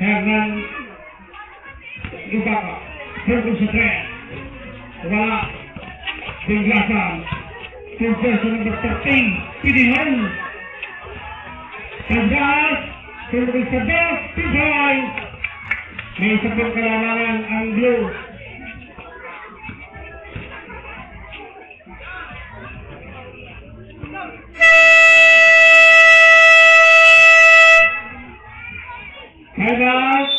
Hernan Ibaka. Tungkol sa 3. Wala. Binglasan. Conversion number 13. Pidihon. Tandas. Tungkol sa 2. Pidoy. May isa pong kalamangan ang blue. Tandas.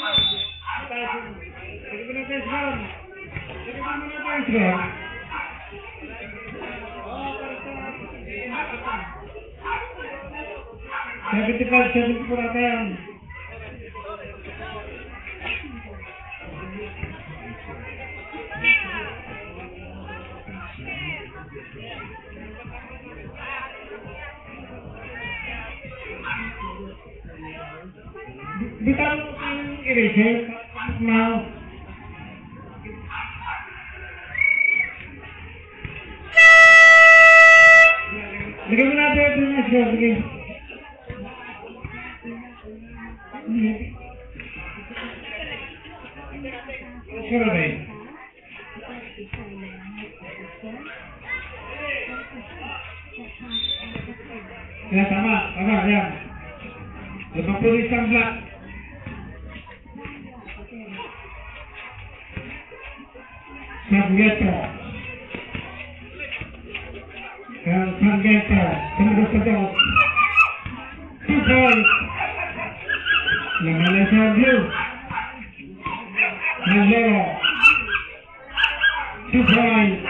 Natin. Bitan eraser now. Lagyan mo natin ito na siya. Sure ba yun? Kaya tama, yan. Napapulis ang black. Sargento. Sargento. Tumulog sa dog. 2 points. Namalay sa blue. Nalero. 2 points.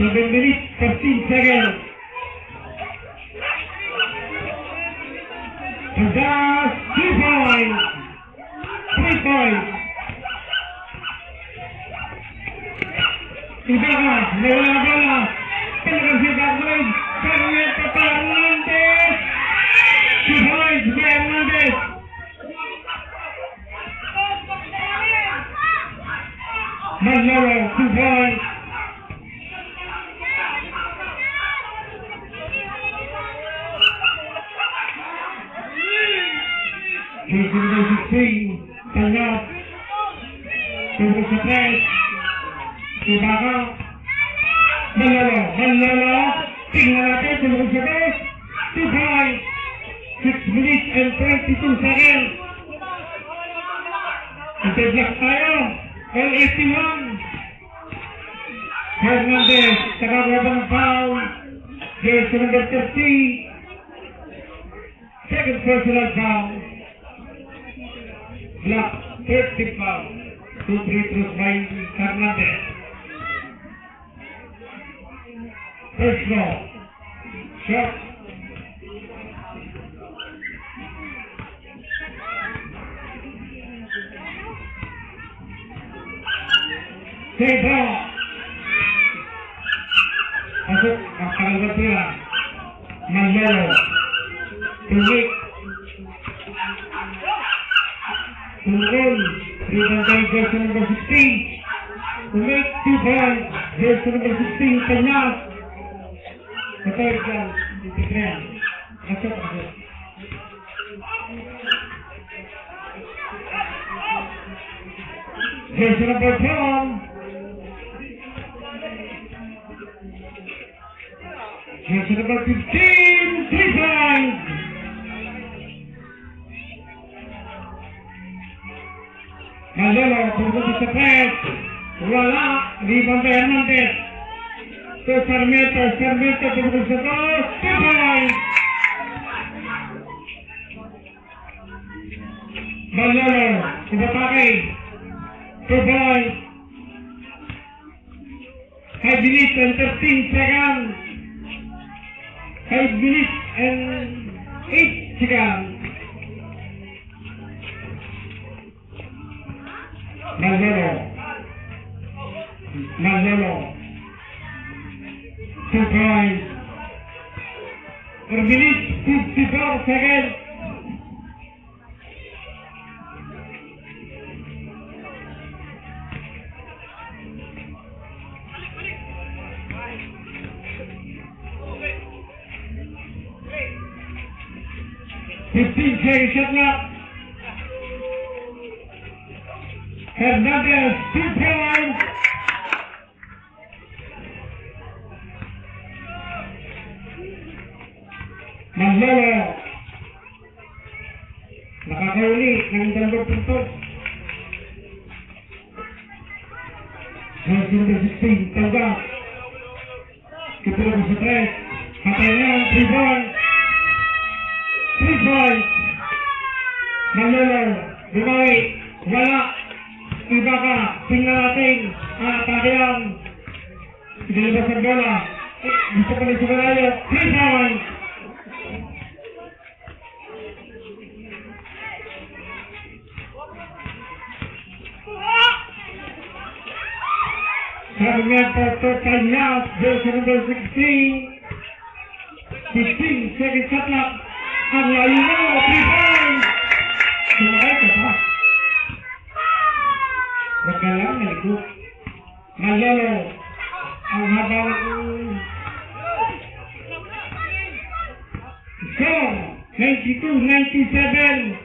7 minutes, 13 seconds. Tandas, 2 points. 3 points. Ibaka, nawala bola. Talagang si Gabriel. Carleta Fernandez. 2 points, Fernandez. Manlero, 2 points. Here's number 16, Tandas. Tungkol sa 3. Ibaka. Manlero. Tingnan natin, tungkol sa 3. 2 points. 6 minutes and 22 seconds. Interlock tayo. L81. Hernandez. Nakagawa ng foul. Jersey number 30. Second personal foul. Black, 30 foul. 2 free throws by Hernandez. First ball. Shot. Second ball. Masuk ang pangalawang tira. Manlero. Tulik. Tungkol. Rebound by jersey number 16. Tulik. 2 points. Jersey number 16. Tandas. The third goal. Instagram. Masuk. Jersey number 10. Jersey number 15, 3 points. Manlero, tungkol sa press. Wala. Rebound by Hernandez. To Sarmiento, tungkol sa press. 2 points. Manlero, Ibatake. 2 points. 5 minutes and 13 seconds. 5 minutes and 8 seconds. Manlero. 2 points. 4 minutes, 54 seconds. 15 seconds shot clock. Hernandez, 2 points. Manlolo. Nakakauli ng 2 puntos. Sa 16, tawag. Kipula ko sa 3. Patay na, 3 points. 3 points. Manlolo, bumawi, wala. Iba ka, tingnan natin. Atake yan. Pinalabas ang bola. Gusto pa rin sa malayo. 3 points. Sarmiento total loss, verse number 16. 15 seconds shot clock. Ang layo na, 3 points. Sumakay ka pa. Wag ka lang, nalikot. Manlolo, ang haba ng... So, 92-97.